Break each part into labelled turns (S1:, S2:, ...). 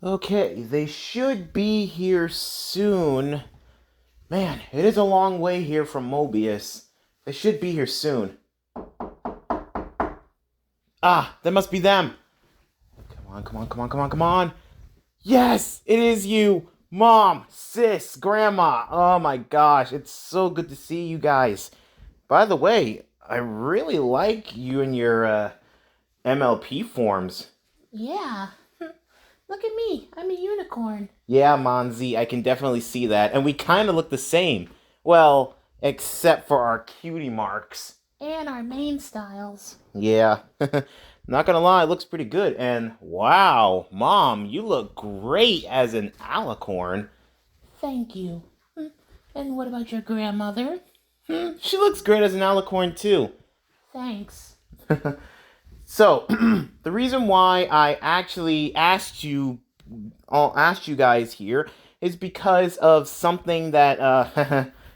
S1: Okay, they should be here soon. Man, it is a long way here from Mobius. They should be here soon. Ah, that must be them. Come on, come on, come on, come on, come on. Yes, it is you. Mom, sis, grandma. Oh my gosh, it's so good to see you guys. By the way, I really like you and your MLP forms.
S2: Yeah. Look at me. I'm a unicorn.
S1: Yeah, Monzi, I can definitely see that. And we kind of look the same. Well, except for our cutie marks.
S2: And our main styles.
S1: Yeah. Not gonna lie, it looks pretty good. And wow, Mom, you look great as an alicorn.
S2: Thank you. And what about your grandmother?
S1: She looks great as an alicorn too.
S2: Thanks.
S1: So, the reason why I actually asked you guys here is because of something that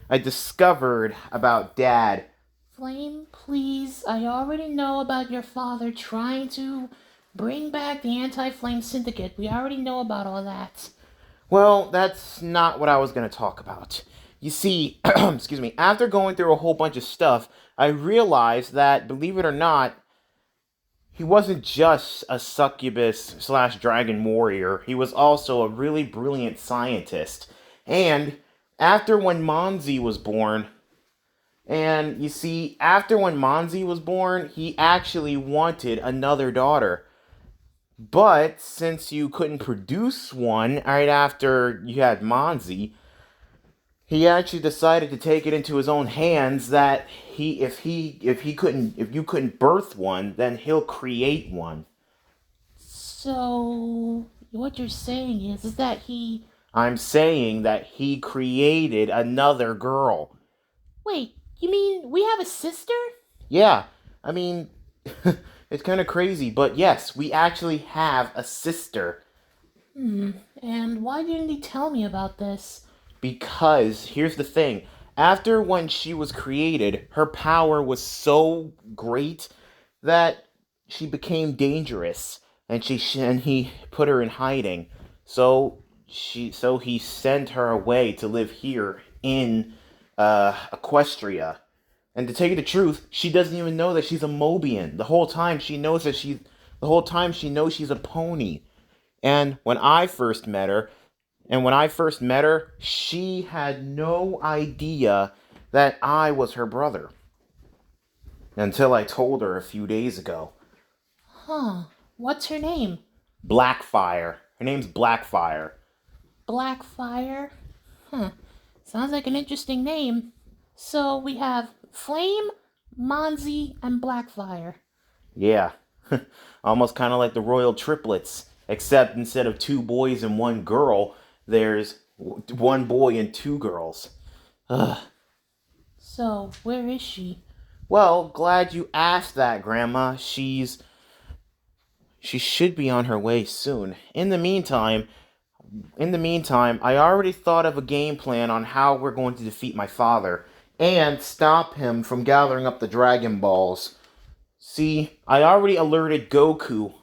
S1: I discovered about Dad.
S2: Flame, please. I already know about your father trying to bring back the Anti-Flame Syndicate. We already know about all that.
S1: Well, that's not what I was going to talk about. You see, excuse me, after going through a whole bunch of stuff, I realized that, believe it or not, he wasn't just a succubus slash dragon warrior. He was also a really brilliant scientist. And after when Monzi was born, and you see, after when Monzi was born, he actually wanted another daughter. But since you couldn't produce one right after you had Monzi, he actually decided to take it into his own hands that if you couldn't birth one, then he'll create one.
S2: So, what you're saying is that he.
S1: I'm saying that he created another girl.
S2: Wait, you mean we have a sister?
S1: Yeah, I mean, it's kind of crazy, but yes, we actually have a sister.
S2: And why didn't he tell me about this?
S1: Because here's the thing, after when she was created, her power was so great that she became dangerous, and he put her in hiding. So he sent her away to live here in Equestria. And to tell you the truth, she doesn't even know that she's a Mobian. The whole time she knows she's a pony. And when I first met her, she had no idea that I was her brother until I told her a few days ago.
S2: Huh. What's her name?
S1: Blackfire. Her name's Blackfire.
S2: Blackfire? Huh. Sounds like an interesting name. So we have Flame, Monzi, and Blackfire.
S1: Yeah. Almost kind of like the royal triplets, except instead of two boys and one girl, there's one boy and two girls. Ugh.
S2: So, where is she?
S1: Well, glad you asked that, Grandma. She should be on her way soon. In the meantime, I already thought of a game plan on how we're going to defeat my father and stop him from gathering up the Dragon Balls. See, I already alerted Goku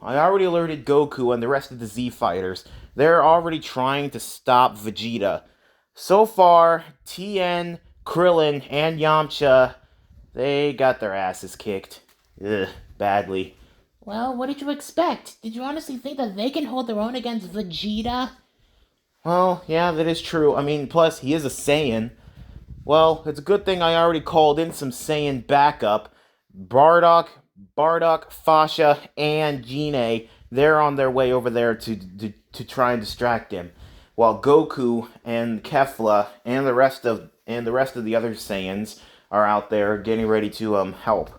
S1: and the rest of the Z fighters. They're already trying to stop Vegeta. So far, Tien, Krillin, and Yamcha, they got their asses kicked. Ugh, badly.
S2: Well, what did you expect? Did you honestly think that they can hold their own against Vegeta?
S1: Well, yeah, that is true. I mean, plus, he is a Saiyan. Well, it's a good thing I already called in some Saiyan backup. Bardock, Fasha, and Gine, they're on their way over there to try and distract him. While Goku and Kefla and the rest of the other Saiyans are out there getting ready to help.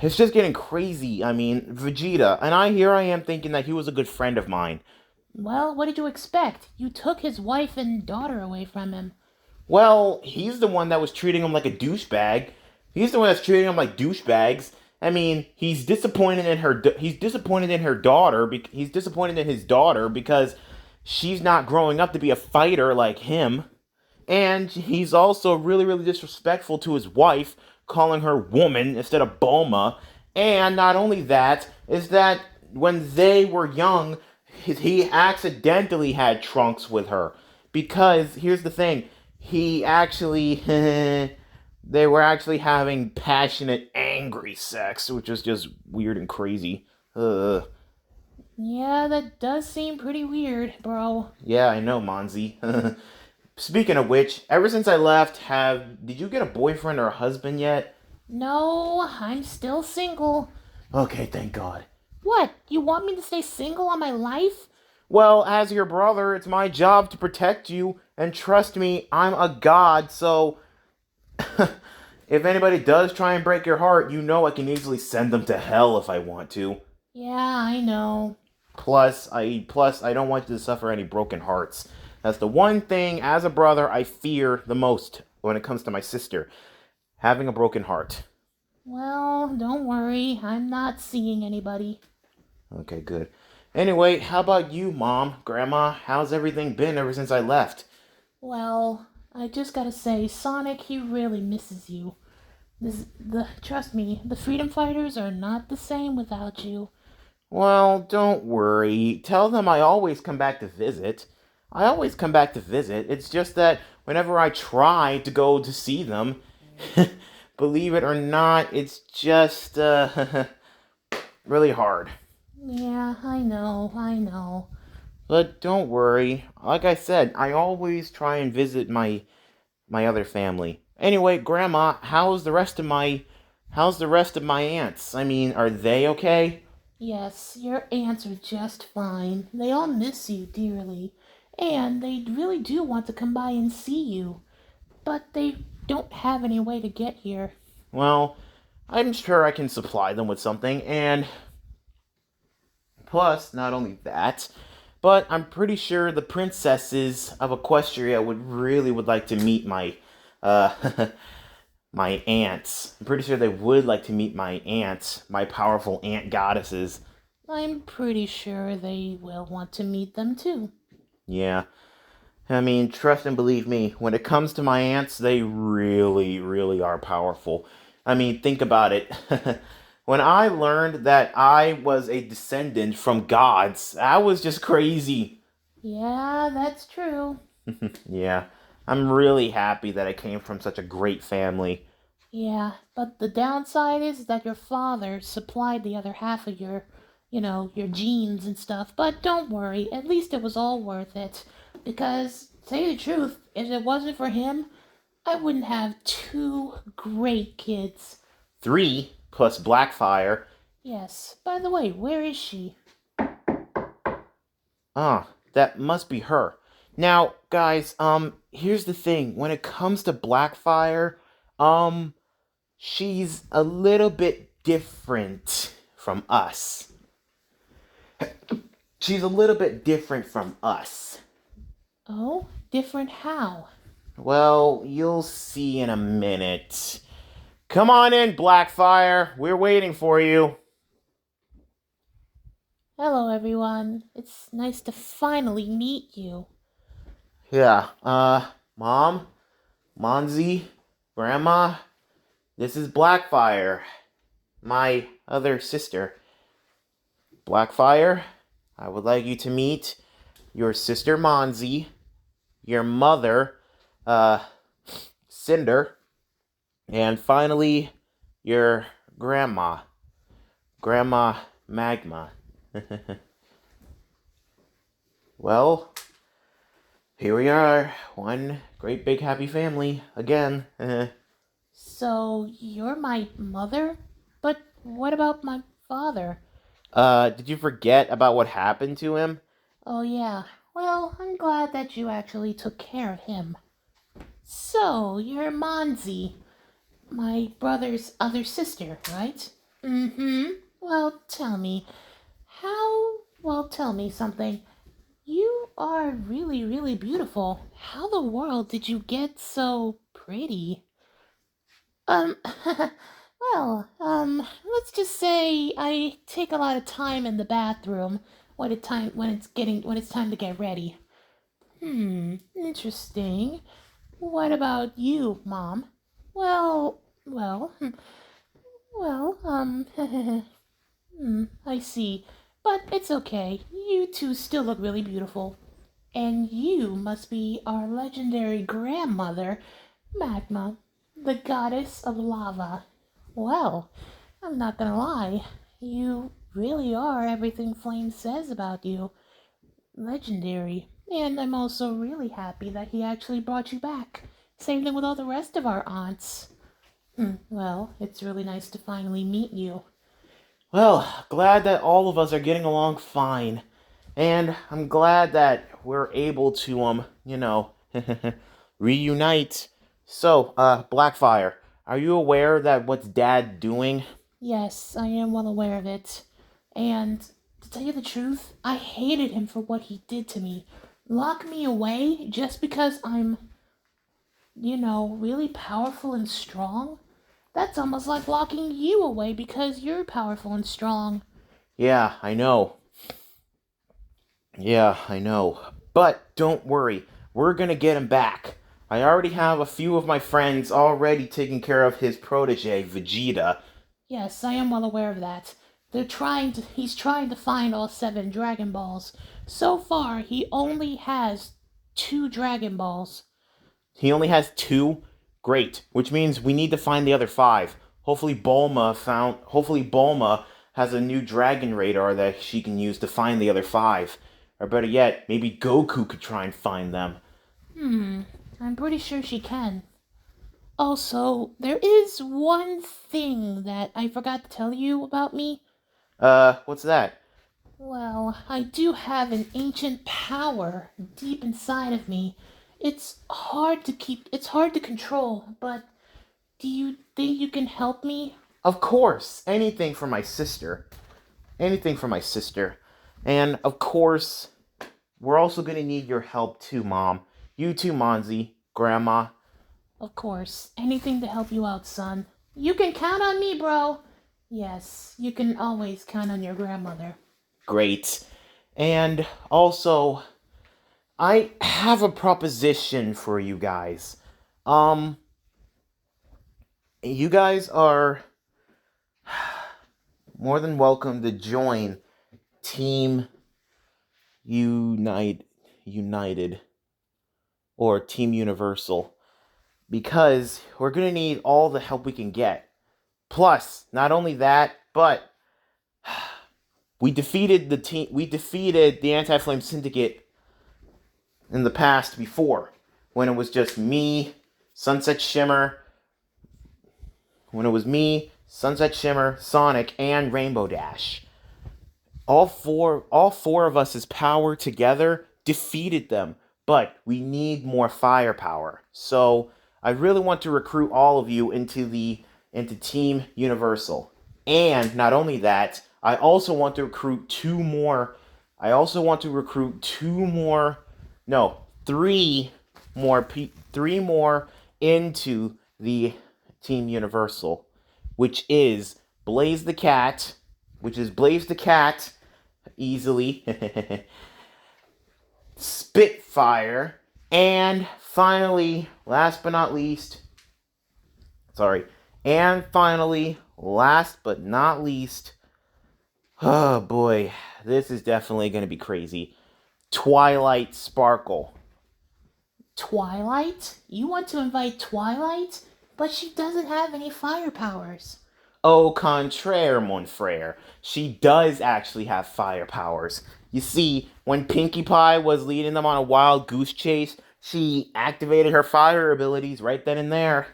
S1: It's just getting crazy. I mean, Vegeta, and I am thinking that he was a good friend of mine.
S2: Well, what did you expect? You took his wife and daughter away from him.
S1: Well, he's the one that was treating him like a douchebag. He's the one that's treating him like douchebags. I mean, he's disappointed in her. He's disappointed in her daughter. He's disappointed in his daughter because she's not growing up to be a fighter like him. And he's also really, really disrespectful to his wife, calling her woman instead of Bulma. And not only that, is that when they were young, he accidentally had Trunks with her. Because here's the thing, he actually they were actually having passionate, angry sex, which was just weird and crazy. Ugh.
S2: Yeah, that does seem pretty weird, bro.
S1: Yeah, I know, Monzi. Speaking of which, ever since I left, have did you get a boyfriend or a husband yet?
S2: No, I'm still single.
S1: Okay, thank God.
S2: What? You want me to stay single all my life?
S1: Well, as your brother, it's my job to protect you, and trust me, I'm a god, so if anybody does try and break your heart, you know I can easily send them to hell if I want to.
S2: Yeah, I know.
S1: Plus I don't want you to suffer any broken hearts. That's the one thing as a brother I fear the most when it comes to my sister, having a broken heart.
S2: Well, don't worry. I'm not seeing anybody.
S1: Okay, good. Anyway, how about you, Mom, Grandma? How's everything been ever since I left?
S2: Well, I just gotta say, Sonic, he really misses you. Trust me, the Freedom Fighters are not the same without you.
S1: Well, don't worry. Tell them I always come back to visit. I always come back to visit. It's just that whenever I try to go to see them, believe it or not, it's just really hard.
S2: Yeah, I know.
S1: But don't worry. Like I said, I always try and visit my other family. Anyway, Grandma, how's the rest of my aunts? I mean, are they okay?
S2: Yes, your aunts are just fine. They all miss you dearly. And they really do want to come by and see you. But they don't have any way to get here.
S1: Well, I'm sure I can supply them with something, and plus, not only that, but I'm pretty sure the princesses of Equestria would like to meet uh my aunts. I'm pretty sure they would like to meet my aunts, my powerful ant goddesses.
S2: I'm pretty sure they will want to meet them too.
S1: Yeah. I mean, trust and believe me, when it comes to my aunts, they really, really are powerful. I mean, think about it. When I learned that I was a descendant from gods, that was just crazy.
S2: Yeah, that's true.
S1: Yeah, I'm really happy that I came from such a great family.
S2: Yeah, but the downside is that your father supplied the other half of your genes and stuff. But don't worry, at least it was all worth it. Because, say the truth, if it wasn't for him, I wouldn't have two great kids.
S1: 3 plus Blackfire.
S2: Yes, by the way, where is she?
S1: Ah, that must be her. Now, guys, here's the thing. When it comes to Blackfire, um, she's a little bit different from us. She's a little bit different from us.
S2: Oh, different how?
S1: Well, you'll see in a minute. Come on in, Blackfire. We're waiting for you.
S2: Hello, everyone. It's nice to finally meet you.
S1: Yeah, Mom, Monzi, Grandma, this is Blackfire, my other sister. Blackfire, I would like you to meet your sister Monzi, your mother, uh, Cinder, and finally, your grandma, Grandma Magma. Well, here we are, one great big happy family again.
S2: So, you're my mother? But what about my father?
S1: Did you forget about what happened to him?
S2: Oh, yeah. Well, I'm glad that you actually took care of him. So, you're Monzi, my brother's other sister, right? Mm-hmm. Well, tell me something. You are really, really beautiful. How the world did you get so pretty? Um, let's just say I take a lot of time in the bathroom when it's time to get ready. Interesting. What about you, Mom? Well, well, I see. But it's okay. You two still look really beautiful. And you must be our legendary grandmother, Magma, the goddess of lava. Well, I'm not gonna lie. You really are everything Flame says about you. Legendary. And I'm also really happy that he actually brought you back. Same thing with all the rest of our aunts. Well, it's really nice to finally meet you.
S1: Well, glad that all of us are getting along fine. And I'm glad that we're able to, reunite. So, Blackfire, are you aware that what's Dad doing?
S2: Yes, I am well aware of it. And to tell you the truth, I hated him for what he did to me. Lock me away just because I'm, really powerful and strong? That's almost like locking you away because you're powerful and strong.
S1: Yeah, I know. Yeah, I know. But don't worry, we're gonna get him back. I already have a few of my friends already taking care of his protege, Vegeta.
S2: Yes, I am well aware of that. He's trying to find all 7 Dragon Balls. So far, he only has 2 Dragon Balls.
S1: He only has two? Great. Which means we need to find the other five. Hopefully Bulma has a new dragon radar that she can use to find the other five. Or better yet, maybe Goku could try and find them.
S2: I'm pretty sure she can. Also, there is one thing that I forgot to tell you about me.
S1: What's that?
S2: Well, I do have an ancient power deep inside of me. It's hard to control, but do you think you can help me?
S1: Of course, anything for my sister. Anything for my sister. And of course, we're also gonna need your help too, Mom. You too, Monzi, Grandma.
S2: Of course, anything to help you out, son. You can count on me, bro. Yes, you can always count on your grandmother.
S1: Great. And also, I have a proposition for you guys. Um, you guys are more than welcome to join Team United or Team Universal because we're going to need all the help we can get. Plus, not only that, but we defeated the Anti-Flame Syndicate in the past before when it was just me, Sunset Shimmer, Sonic, and Rainbow Dash. All four of us as power together defeated them, but we need more firepower. So I really want to recruit all of you into Team Universal. And not only that, I also want to recruit two more. I also want to recruit no, three more into the Team Universal, which is Blaze the Cat, easily, Spitfire, and finally, last but not least, oh boy, this is definitely going to be crazy. Twilight Sparkle.
S2: Twilight? You want to invite Twilight? But she doesn't have any fire powers.
S1: Au contraire, mon frere. She does actually have fire powers. You see, when Pinkie Pie was leading them on a wild goose chase, she activated her fire abilities right then and there.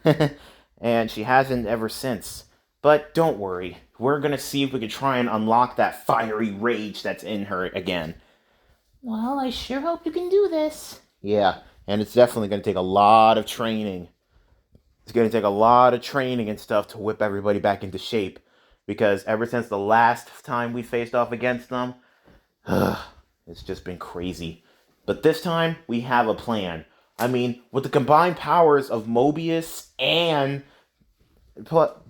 S1: And she hasn't ever since. But don't worry, we're gonna see if we can try and unlock that fiery rage that's in her again.
S2: Well, I sure hope you can do this.
S1: Yeah, and it's definitely gonna take a lot of training. It's going to take a lot of training and stuff to whip everybody back into shape. Because ever since the last time we faced off against them, it's just been crazy. But this time, we have a plan. I mean, with the combined powers of Mobius and...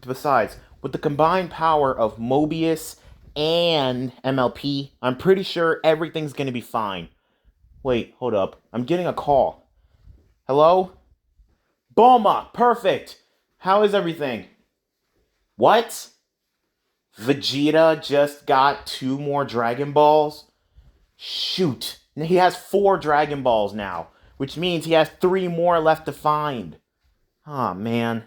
S1: Besides, with the combined power of Mobius and MLP, I'm pretty sure everything's going to be fine. Wait, hold up. I'm getting a call. Hello? Bulma, perfect. How is everything? What? Vegeta just got 2 more Dragon Balls. Shoot. He has 4 Dragon Balls now, which means he has 3 more left to find. Oh, man.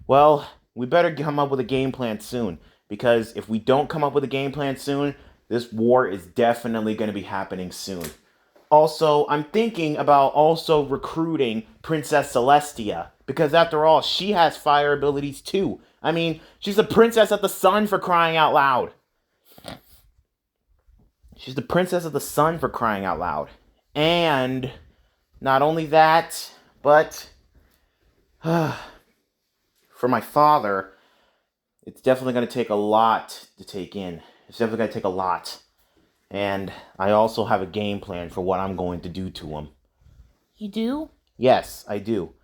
S1: Well, we better come up with a game plan soon, because if we don't come up with a game plan soon, this war is definitely going to be happening soon. Also, I'm thinking about also recruiting Princess Celestia, because after all, she has fire abilities too. I mean, she's the princess of the sun, for crying out loud. She's the princess of the sun, for crying out loud. And not only that, but for my father, it's definitely going to take a lot to take in. It's definitely going to take a lot. And I also have a game plan for what I'm going to do to him.
S2: You do?
S1: Yes, I do.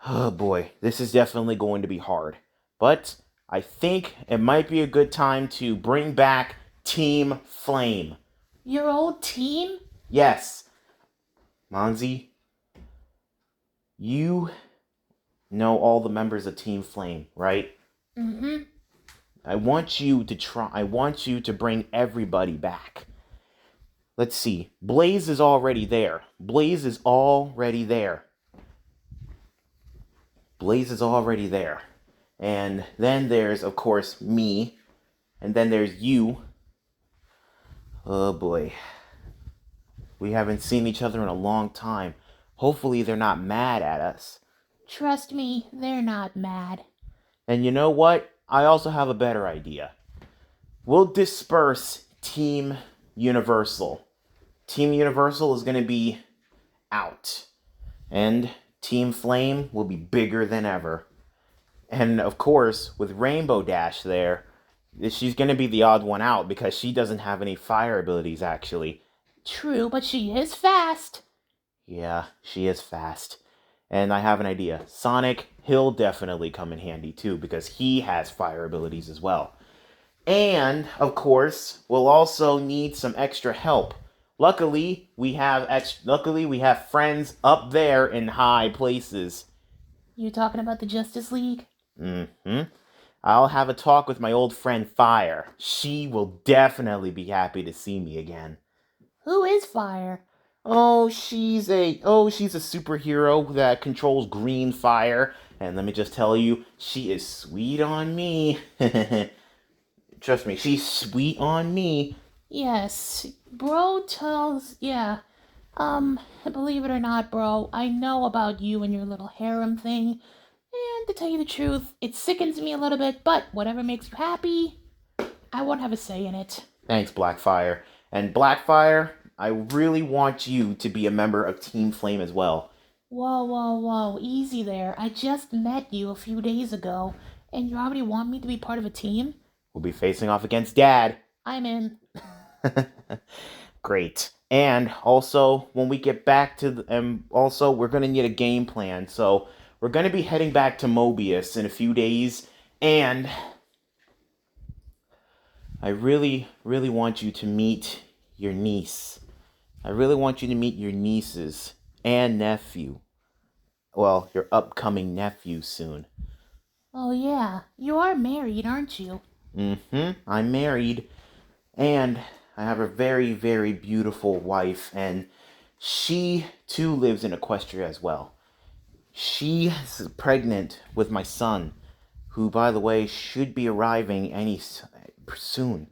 S1: Oh boy, this is definitely going to be hard. But I think it might be a good time to bring back Team Flame.
S2: Your old team?
S1: Yes. Monzi, you know all the members of Team Flame, right?
S2: Mm-hmm.
S1: I want you to bring everybody back. Let's see. Blaze is already there. Blaze is already there. Blaze is already there. And then there's, of course, me. And then there's you. Oh boy. We haven't seen each other in a long time. Hopefully they're not mad at us.
S2: Trust me, they're not mad.
S1: And you know what? I also have a better idea. We'll disperse Team Universal. Team Universal is going to be out. And Team Flame will be bigger than ever. And of course, with Rainbow Dash there, she's going to be the odd one out because she doesn't have any fire abilities, actually.
S2: True, but she is fast.
S1: Yeah, she is fast. And I have an idea. Sonic, he'll definitely come in handy too because he has fire abilities as well. And, of course, we'll also need some extra help. Luckily, we have friends up there in high places.
S2: You talking about the Justice League?
S1: Mm-hmm. I'll have a talk with my old friend Fire. She will definitely be happy to see me again.
S2: Who is Fire?
S1: She's a superhero that controls green fire, and let me just tell you, she is sweet on me. Trust me, she's sweet on me.
S2: Yes, bro tells, yeah. Believe it or not, bro, I know about you and your little harem thing. And to tell you the truth, it sickens me a little bit, but whatever makes you happy, I won't have a say in it.
S1: Thanks, Blackfire. And Blackfire, I really want you to be a member of Team Flame as well.
S2: Whoa, whoa, whoa, easy there. I just met you a few days ago, and you already want me to be part of a team?
S1: We'll be facing off against Dad.
S2: I'm in.
S1: Great. And also, when we get back to we're going to need a game plan. So, we're going to be heading back to Mobius in a few days. And I really, really want you to meet your niece. I really want you to meet your nieces and nephew. Well, your upcoming nephew soon.
S2: Oh, yeah. You are married, aren't you?
S1: Mm-hmm. I'm married. And I have a very, very beautiful wife, and she too lives in Equestria as well. She is pregnant with my son, who, by the way, should be arriving soon.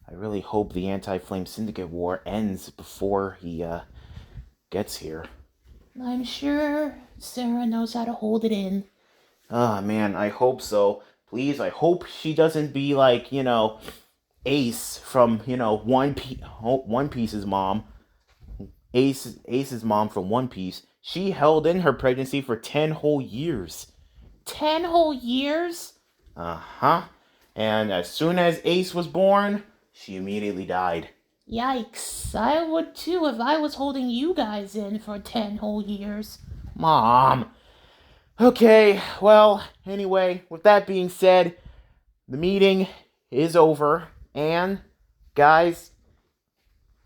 S1: I really hope the Anti-Flame Syndicate War ends before he gets here.
S2: I'm sure Sarah knows how to hold it in.
S1: Ah, man, I hope so. Please, I hope she doesn't be like, Ace from, One Piece's mom. Ace's mom from One Piece. She held in her pregnancy for 10 whole years.
S2: 10 whole years?
S1: Uh-huh. And as soon as Ace was born, she immediately died.
S2: Yikes. I would too if I was holding you guys in for 10 whole years.
S1: Mom. Okay, well, anyway, with that being said, the meeting is over. And, guys,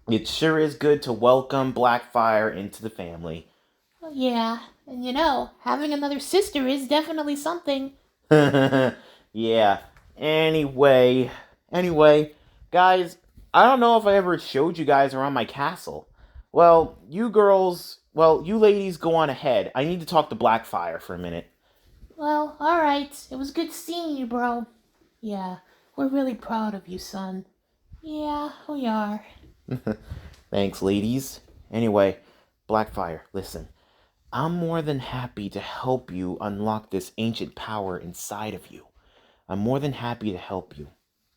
S1: it sure is good to welcome Blackfire into the family.
S2: Oh, yeah, and having another sister is definitely something.
S1: Yeah, anyway, Anyway, guys, I don't know if I ever showed you guys around my castle. You ladies go on ahead. I need to talk to Blackfire for a minute.
S2: Well, alright. It was good seeing you, bro. Yeah, we're really proud of you, son. Yeah, we are.
S1: Thanks, ladies. Anyway, Blackfire, listen. I'm more than happy to help you unlock this ancient power inside of you. I'm more than happy to help you.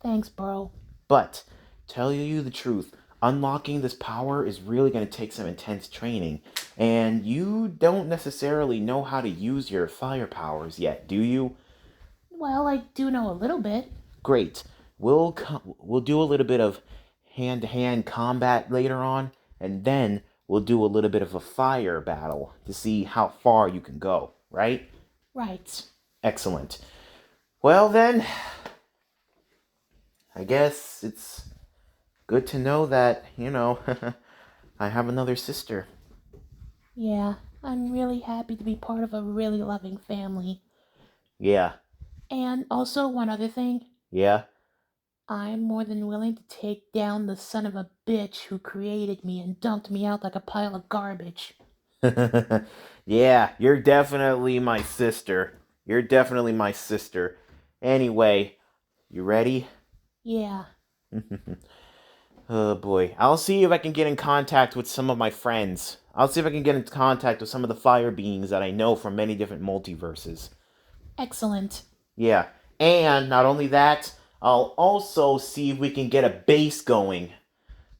S2: Thanks, bro.
S1: But, tell you the truth, unlocking this power is really going to take some intense training. And you don't necessarily know how to use your fire powers yet, do you?
S2: Well, I do know a little bit.
S1: Great. We'll do a little bit of hand-to-hand combat later on, and then we'll do a little bit of a fire battle to see how far you can go, right?
S2: Right.
S1: Excellent. Well then, I guess it's good to know that, I have another sister.
S2: Yeah, I'm really happy to be part of a really loving family.
S1: Yeah.
S2: And also, one other thing,
S1: Yeah.
S2: I'm more than willing to take down the son of a bitch who created me and dumped me out like a pile of garbage.
S1: Yeah, you're definitely my sister. You're definitely my sister. Anyway, you ready?
S2: Yeah.
S1: Oh boy. I'll see if I can get in contact with some of my friends. I'll see if I can get in contact with some of the fire beings that I know from many different multiverses.
S2: Excellent.
S1: Yeah. And not only that, I'll also see if we can get a base going.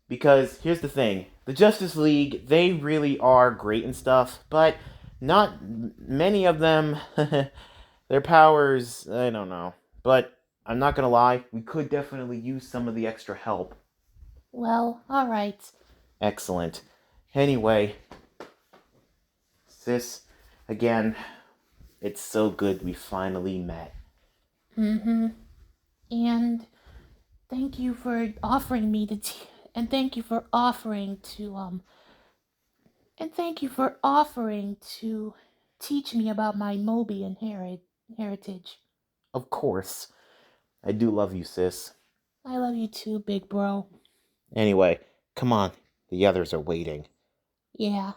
S1: Because here's the thing, the Justice League, they really are great and stuff, but not many of them, their powers, I don't know. But I'm not gonna lie, we could definitely use some of the extra help.
S2: Well, alright.
S1: Excellent. Anyway, sis, again, it's so good we finally met.
S2: Mm-hmm. And thank you for offering me to and thank you for offering to and thank you for offering to teach me about my Mobian heritage.
S1: Of course, I do love you, sis.
S2: I love you too, big bro.
S1: Anyway, come on, the others are waiting.
S2: Yeah.